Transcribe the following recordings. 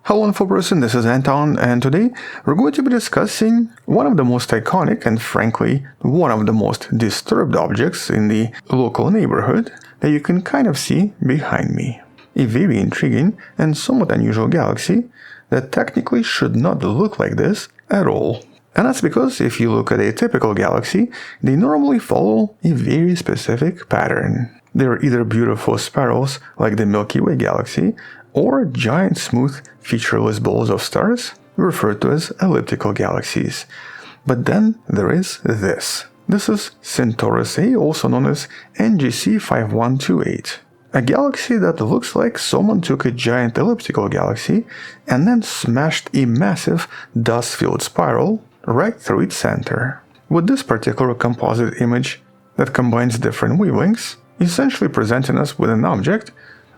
Hello info person, this is Anton, and today we're going to be discussing one of the most iconic and frankly one of the most disturbed objects in the local neighborhood that you can kind of see behind me. A very intriguing and somewhat unusual galaxy that technically should not look like this at all. And that's because if you look at a typical galaxy, they normally follow a very specific pattern. They're either beautiful spirals like the Milky Way galaxy, or giant smooth featureless balls of stars referred to as elliptical galaxies. But then there is this. This is Centaurus A, also known as NGC 5128. A galaxy that looks like someone took a giant elliptical galaxy and then smashed a massive dust-filled spiral right through its center. With this particular composite image that combines different wavelengths, essentially presenting us with an object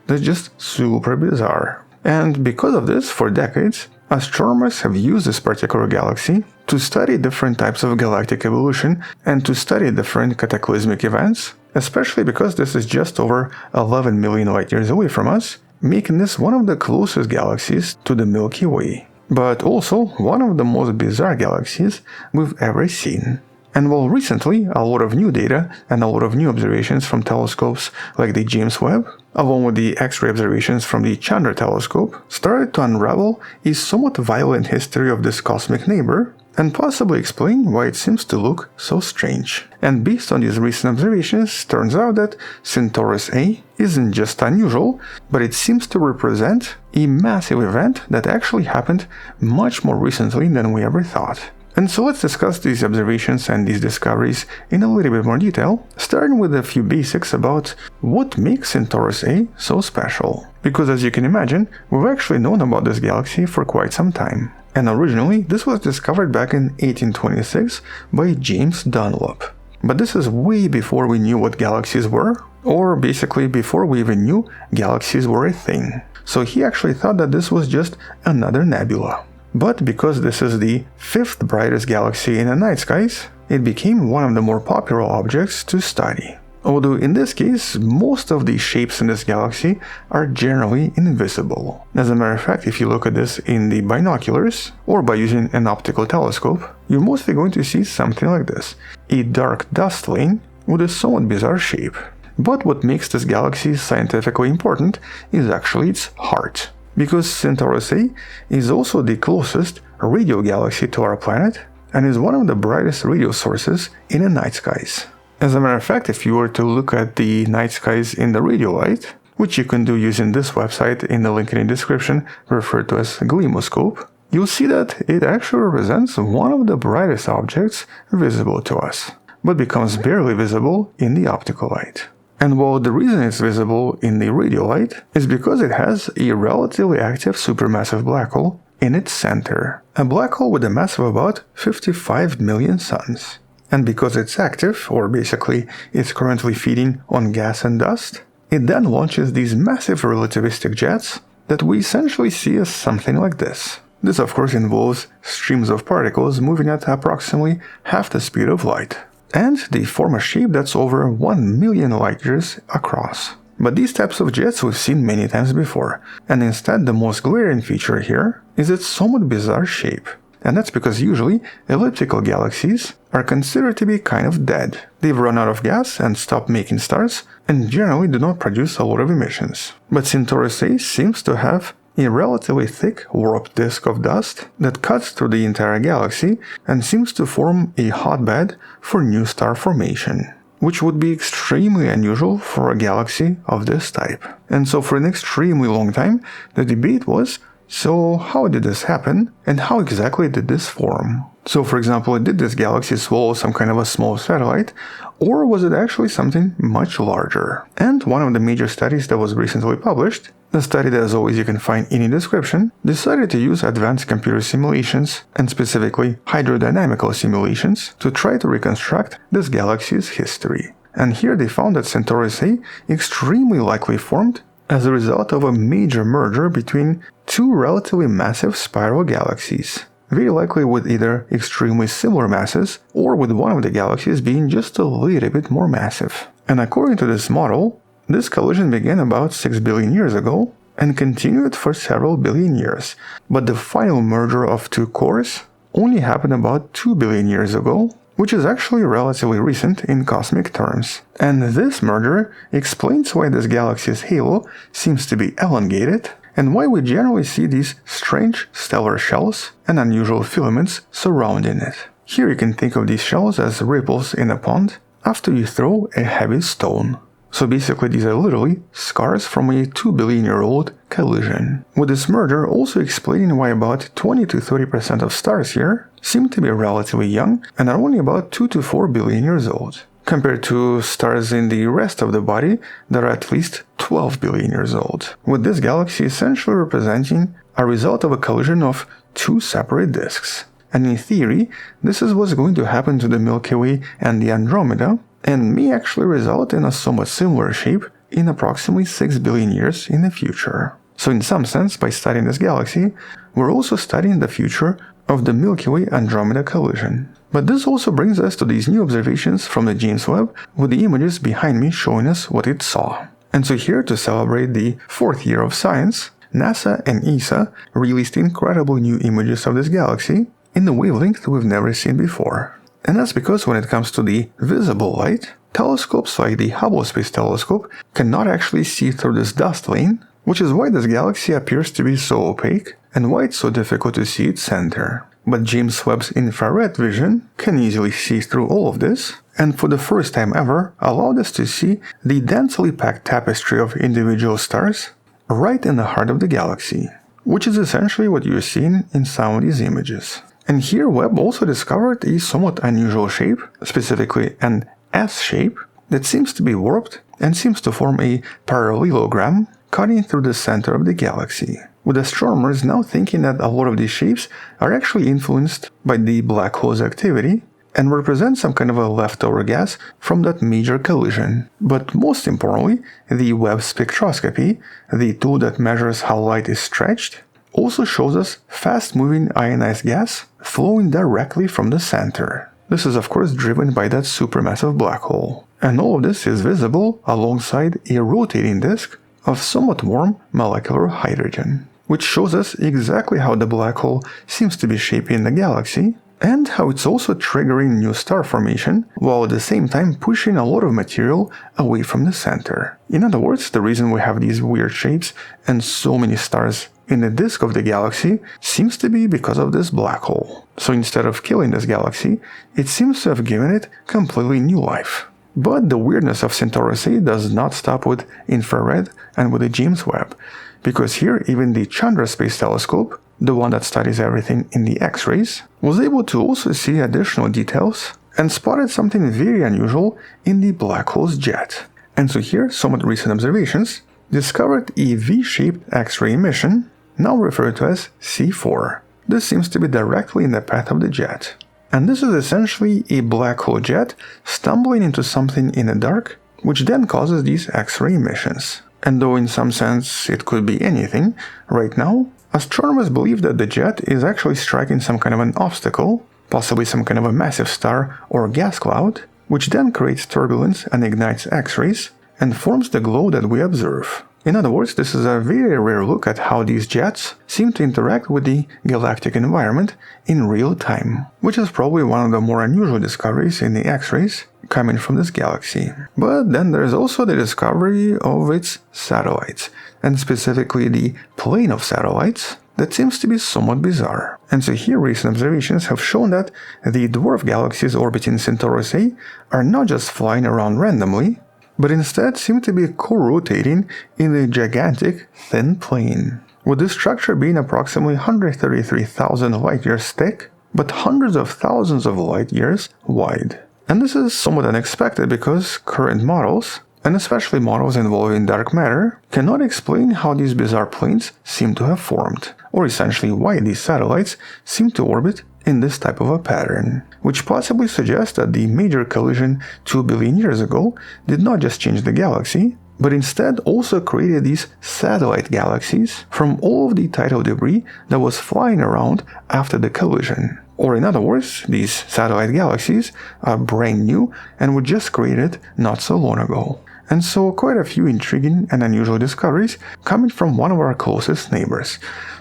that's just super bizarre. And because of this, for decades, astronomers have used this particular galaxy to study different types of galactic evolution and to study different cataclysmic events, especially because this is just over 11 million light years away from us, making this one of the closest galaxies to the Milky Way, but also one of the most bizarre galaxies we've ever seen. And while recently a lot of new data and a lot of new observations from telescopes like the James Webb, along with the X-ray observations from the Chandra telescope, started to unravel a somewhat violent history of this cosmic neighbor and possibly explain why it seems to look so strange. And based on these recent observations, turns out that Centaurus A isn't just unusual, but it seems to represent a massive event that actually happened much more recently than we ever thought. And so let's discuss these observations and these discoveries in a little bit more detail, starting with a few basics about what makes Centaurus A so special. Because as you can imagine, we've actually known about this galaxy for quite some time. And originally, this was discovered back in 1826 by James Dunlop. But this is way before we knew what galaxies were, or basically before we even knew galaxies were a thing. So he actually thought that this was just another nebula. But because this is the fifth brightest galaxy in the night skies, it became one of the more popular objects to study. Although in this case, most of the shapes in this galaxy are generally invisible. As a matter of fact, if you look at this in the binoculars, or by using an optical telescope, you're mostly going to see something like this, a dark dust lane with a somewhat bizarre shape. But what makes this galaxy scientifically important is actually its heart. Because Centaurus A is also the closest radio galaxy to our planet and is one of the brightest radio sources in the night skies. As a matter of fact, if you were to look at the night skies in the radio light, which you can do using this website in the link in the description referred to as Glimoscope, you'll see that it actually represents one of the brightest objects visible to us, but becomes barely visible in the optical light. And while the reason it's visible in the radio light is because it has a relatively active supermassive black hole in its center. A black hole with a mass of about 55 million suns. And because it's active, or basically it's currently feeding on gas and dust, it then launches these massive relativistic jets that we essentially see as something like this. This of course involves streams of particles moving at approximately half the speed of light. And they form a shape that's over 1 million light years across. But these types of jets we've seen many times before, and instead the most glaring feature here is its somewhat bizarre shape. And that's because usually elliptical galaxies are considered to be kind of dead. They've run out of gas and stopped making stars, and generally do not produce a lot of emissions. But Centaurus A seems to have a relatively thick, warped disk of dust that cuts through the entire galaxy and seems to form a hotbed for new star formation, which would be extremely unusual for a galaxy of this type. And so for an extremely long time, the debate was, so how did this happen, and how exactly did this form? So for example, did this galaxy swallow some kind of a small satellite, or was it actually something much larger? And one of the major studies that was recently published, a study that as always you can find in the description, decided to use advanced computer simulations, and specifically hydrodynamical simulations, to try to reconstruct this galaxy's history. And here they found that Centaurus A extremely likely formed as a result of a major merger between two relatively massive spiral galaxies, very likely with either extremely similar masses or with one of the galaxies being just a little bit more massive. And according to this model, this collision began about 6 billion years ago, and continued for several billion years, but the final merger of two cores only happened about 2 billion years ago, which is actually relatively recent in cosmic terms. And this merger explains why this galaxy's halo seems to be elongated, and why we generally see these strange stellar shells and unusual filaments surrounding it. Here you can think of these shells as ripples in a pond after you throw a heavy stone. So basically these are literally scars from a 2 billion year old collision. With this merger also explaining why about 20 to 30% of stars here seem to be relatively young and are only about 2 to 4 billion years old, compared to stars in the rest of the body that are at least 12 billion years old, with this galaxy essentially representing a result of a collision of two separate disks. And in theory, this is what's going to happen to the Milky Way and the Andromeda, and may actually result in a somewhat similar shape in approximately 6 billion years in the future. So in some sense, by studying this galaxy, we're also studying the future of the Milky Way-Andromeda collision. But this also brings us to these new observations from the James Webb, with the images behind me showing us what it saw. And so here, to celebrate the 4th year of science, NASA and ESA released incredible new images of this galaxy in the wavelength we've never seen before. And that's because when it comes to the visible light, telescopes like the Hubble Space Telescope cannot actually see through this dust lane, which is why this galaxy appears to be so opaque and why it's so difficult to see its center. But James Webb's infrared vision can easily see through all of this, and for the first time ever allowed us to see the densely packed tapestry of individual stars right in the heart of the galaxy, which is essentially what you're seeing in some of these images. And here Webb also discovered a somewhat unusual shape, specifically an S shape, that seems to be warped and seems to form a parallelogram cutting through the center of the galaxy, with astronomers now thinking that a lot of these shapes are actually influenced by the black hole's activity and represent some kind of a leftover gas from that major collision. But most importantly, the Webb spectroscopy, the tool that measures how light is stretched, also shows us fast-moving ionized gas flowing directly from the center. This is of course driven by that supermassive black hole. And all of this is visible alongside a rotating disk of somewhat warm molecular hydrogen, which shows us exactly how the black hole seems to be shaping the galaxy, and how it's also triggering new star formation, while at the same time pushing a lot of material away from the center. In other words, the reason we have these weird shapes and so many stars in the disk of the galaxy seems to be because of this black hole. So instead of killing this galaxy, it seems to have given it completely new life. But the weirdness of Centaurus A does not stop with infrared and with the James Webb, because here even the Chandra Space Telescope, the one that studies everything in the X-rays, was able to also see additional details and spotted something very unusual in the black hole's jet. And so here, somewhat recent observations discovered a V-shaped X-ray emission, now referred to as C4. This seems to be directly in the path of the jet. And this is essentially a black hole jet stumbling into something in the dark, which then causes these X-ray emissions. And though in some sense it could be anything, right now, astronomers believe that the jet is actually striking some kind of an obstacle, possibly some kind of a massive star or gas cloud, which then creates turbulence and ignites X-rays, and forms the glow that we observe. In other words, this is a very rare look at how these jets seem to interact with the galactic environment in real time, which is probably one of the more unusual discoveries in the X-rays coming from this galaxy. But then there's also the discovery of its satellites, and specifically the plane of satellites, that seems to be somewhat bizarre. And so here recent observations have shown that the dwarf galaxies orbiting Centaurus A are not just flying around randomly, but instead seem to be co-rotating in a gigantic, thin plane, with this structure being approximately 133,000 light-years thick, but hundreds of thousands of light-years wide. And this is somewhat unexpected because current models, and especially models involving dark matter, cannot explain how these bizarre planes seem to have formed, or essentially why these satellites seem to orbit in this type of a pattern, which possibly suggests that the major collision 2 billion years ago did not just change the galaxy, but instead also created these satellite galaxies from all of the tidal debris that was flying around after the collision. Or in other words, these satellite galaxies are brand new and were just created not so long ago. and saw quite a few intriguing and unusual discoveries coming from one of our closest neighbors.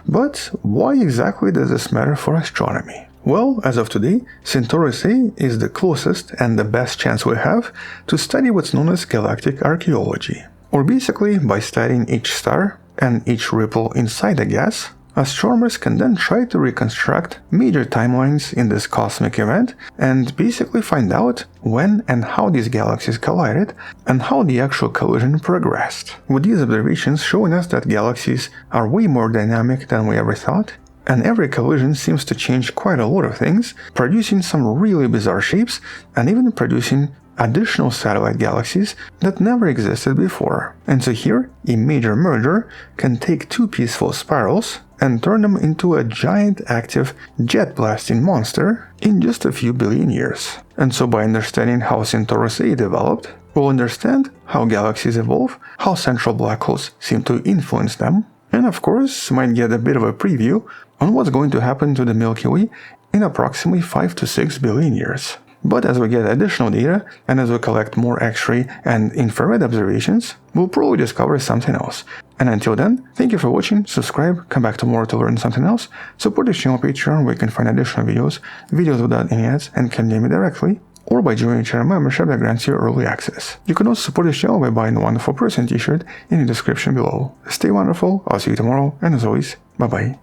But why exactly does this matter for astronomy? Well, as of today, Centaurus A is the closest and the best chance we have to study what's known as galactic archaeology. Or basically, by studying each star and each ripple inside the gas, astronomers can then try to reconstruct major timelines in this cosmic event and basically find out when and how these galaxies collided and how the actual collision progressed. With these observations showing us that galaxies are way more dynamic than we ever thought, and every collision seems to change quite a lot of things, producing some really bizarre shapes and even producing additional satellite galaxies that never existed before. And so here, a major merger can take two peaceful spirals and turn them into a giant active jet-blasting monster in just a few billion years. And so by understanding how Centaurus A developed, we'll understand how galaxies evolve, how central black holes seem to influence them, and of course might get a bit of a preview on what's going to happen to the Milky Way in approximately 5 to 6 billion years. But as we get additional data, and as we collect more X-ray and infrared observations, we'll probably discover something else. And until then, thank you for watching, subscribe, come back tomorrow to learn something else, support this channel on Patreon where you can find additional videos without any ads, and can name me directly, or by joining a channel membership that grants you early access. You can also support this channel by buying the Wonderful Person t-shirt in the description below. Stay wonderful, I'll see you tomorrow, and as always, bye bye.